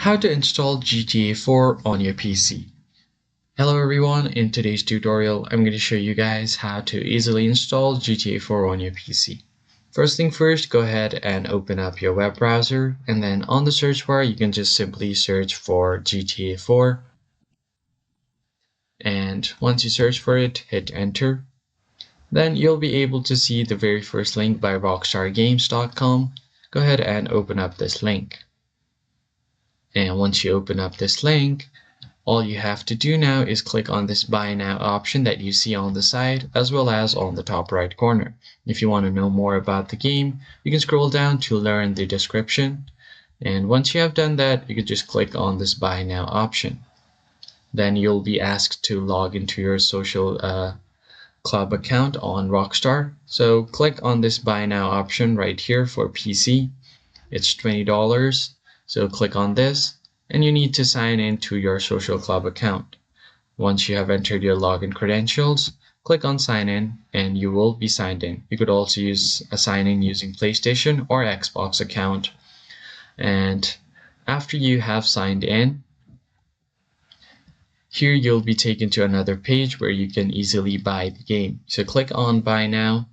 How to install GTA 4 on your PC. Hello everyone, in today's tutorial I'm going to show you guys how to easily install GTA 4 on your PC. First thing first, go ahead and open up your web browser, and then on the search bar you can just simply search for GTA 4, and once you search for it, hit enter. Then you'll be able to see the very first link by rockstargames.com. Go ahead and open up this link. And once you open up this link, all you have to do now is click on this buy now option that you see on the side as well as on the top right corner. If you want to know more about the game, you can scroll down to learn the description. And once you have done that, you can just click on this buy now option. Then you'll be asked to log into your social club account on Rockstar. So click on this buy now option right here for PC. It's $20. So click on this, and you need to sign in to your social club account. Once you have entered your login credentials, click on sign in and you will be signed in. You could also use a sign in using PlayStation or Xbox account. And after you have signed in, here you'll be taken to another page where you can easily buy the game. So click on buy now.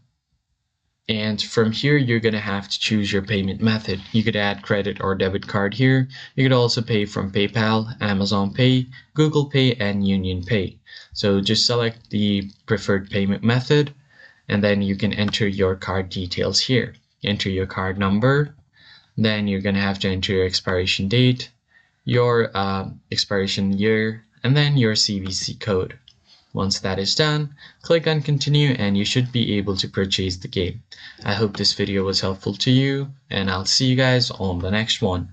And from here, you're going to have to choose your payment method. You could add credit or debit card here. You could also pay from PayPal, Amazon Pay, Google Pay, and Union Pay. So just select the preferred payment method, and then you can enter your card details here. Enter your card number. Then you're going to have to enter your expiration date, your expiration year, and then your CVC code. Once that is done, click on continue and you should be able to purchase the game. I hope this video was helpful to you, and I'll see you guys on the next one.